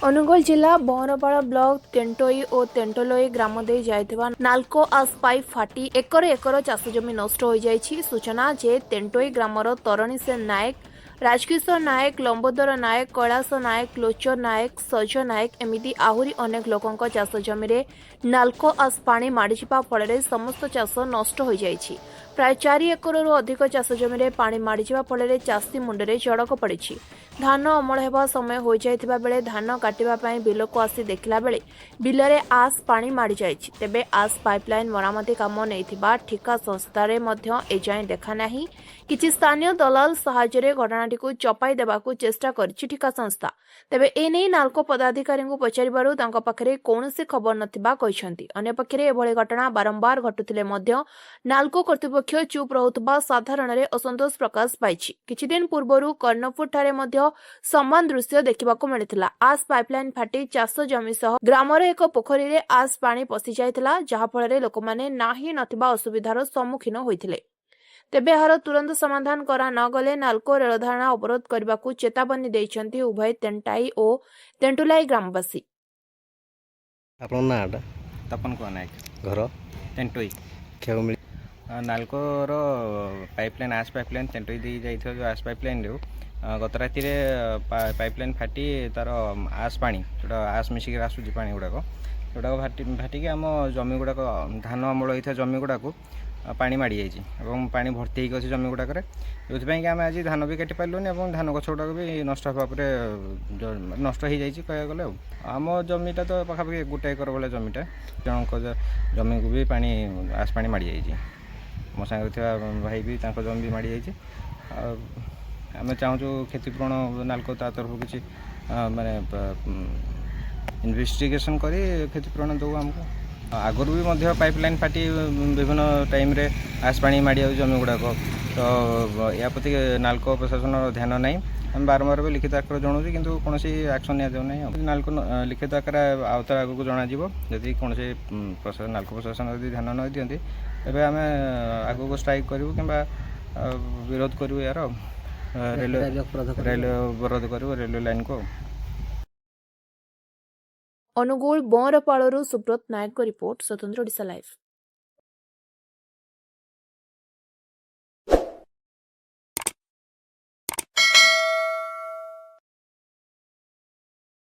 अनुगुल जिला बहरपाड़ ब्लॉक तेंटोई और तेंटोलोई ग्राम दे जाइथिबा नाल्को आस पाइप फाटी एकर एकर चाष जमी नष्ट हो जाइछि। सूचना जे तेंटोई ग्रामर तरणୀ सेन नायक, राजकिशोर नायक, लंबोदर नायक, कैलाश नायक, लोचर नायक, सज नायक एमिति आहुरी अनेक लोकंक चाष जमी नाल्को आस पानी माड़ीजिबा फल समस्त चाष नष्ट हो जाइछि। प्राय 4 एकरରୁ ଅଧିକ ଚାଷ ଜମିରେ ପାଣି ମାଡ଼ିଯିବା ଫଳରେ ଚାଷୀ ମୁଣ୍ଡରେ ଚଡ଼କ ପଡ଼ିଛି। ଧାନ ଅମଳ ହେବା ସମୟ ହୋଇଯାଇଥିବା ବେଳେ ଧାନ କାଟିବା ପାଇଁ ବିଲକୁ ଆସି ଦେଖିଲା ବେଳେ ବିଲରେ ଆସ୍ ପାଣି ମାଡ଼ିଯାଇଛି। ତେବେ ଆସ୍ ପାଇପଲାଇନ୍ ମରାମତି କାମ ନେଇଥିବା ଠିକା ସଂସ୍ଥାରେ ମଧ୍ୟ ଏଯାଏଁ ଦେଖା ନାହିଁ। କିଛି ସ୍ଥାନୀୟ ଦଲାଲ ସାହାଯ୍ୟରେ ଘଟଣାଟିକୁ ଚପାଇ ଦେବାକୁ ଚେଷ୍ଟା କରିଛି ଠିକା ସଂସ୍ଥା। ତେବେ ଏନେଇ ନାଲ୍କୋ ପଦାଧିକାରୀଙ୍କୁ ପଚାରିବାରୁ ତାଙ୍କ ପାଖରେ କୌଣସି ଖବର ନଥିବା କହିଛନ୍ତି। ଅନ୍ୟପକ୍ଷରେ ଏଭଳି ଘଟଣା ବାରମ୍ବାର ଘଟୁଥିଲେ ମଧ୍ୟ ନାଲ୍କୋ କର୍ତ୍ତୃପକ୍ଷ ଚୁପ୍ ରହୁଥିବା ସାଧାରଣରେ ଅସନ୍ତୋଷ ପ୍ରକାଶ ପାଇଛି। କିଛିଦିନ ପୂର୍ବରୁ କର୍ଣ୍ଣପୁରଠାରେ ମଧ୍ୟ ସମାନ ଦୃଶ୍ୟ ଦେଖିବାକୁ ମିଳିଥିଲା। ଆସ୍ ପାଇପଲାଇନ୍ ଫାଟି ଚାଷ ଜମି ସହ ଗ୍ରାମର ଏକ ପୋଖରୀରେ ଆସ୍ ପାଣି ପଶି ଯାଇଥିଲା, ଯାହାଫଳରେ ଲୋକମାନେ ନାହିଁ ନଥିବା ଅସୁବିଧାର ସମ୍ମୁଖୀନ ହୋଇଥିଲେ। ତେବେ ଏହାର ତୁରନ୍ତ ସମାଧାନ କରା ନଗଲେ ନାଲ୍କୋ ରେଳ ଧାରଣା ଅବରୋଧ କରିବାକୁ ଚେତାବନୀ ଦେଇଛନ୍ତି ଉଭୟ ତେଣ୍ଟାଇ ଓ ତେଣ୍ଟୁଲାଇ ଗ୍ରାମବାସୀ। ଆପଣଙ୍କ ନାଁଟା? तपन कुमार नायक, ଘର तेंटोई। କ୍ଷେମ ମିଳି नाल्कोर पाइपलाइन आस पाइपलाइन तेंटोई दी जाइथिबा जो आस पाइपलाइन रो गत राति रे पाइपलाइन फाटी तार आस पानी जोटा आस मिसिक आसुची पानी गुड़ाक जोटा फाटिकी आम जमी गुड़ाक धान अमल होता जमी गुड़ाक पानी माड़ी जाइए और पानी भर्ती होगी जमी गुड़ाक जो आम आज धान भी काटि पार्लुनि और धान गछ गुड़ाक भी नष्ट होगा नष्ट हो जाइए कह गले आम जमीटा तो पाखापाखि 1 एकर भाया जमीटा जनक जमी को भी पानी आस पानी माड़ी जाइए मो सांगे थी भाई भी जमी भी माड़ी जाइए आम चाहूँ क्षतिपूरण नाल्को ता तरफ किसी माने इन्वेस्टिगेशन कर क्षतिपूरण दो आमको आगुरी भी पाइपलाइन फाटी विभिन्न टाइम रे आस पानी माड़ी जाऊँ जमी गुड़ाक तो या प्रति नाल्को प्रशासन ध्यान ना आम बारंबार भी लिखित आकार जनाऊँ कि कौन एक्शन नि नाल्को लिखित आकार आउतर आगू जनाଯିव जदि कौन प्रशासन नाल्को प्रशासन यदि ध्यान न दिखती तेज आम आगू स्ट्राइक करूँ कि विरोध करूँ यार रेलवे अवरोध करूँ रेलवे लाइन को। अनुगुल बहरपाड़ू सुब्रत नायक रिपोर्ट स्वतंत्र ओडिशा लाइव।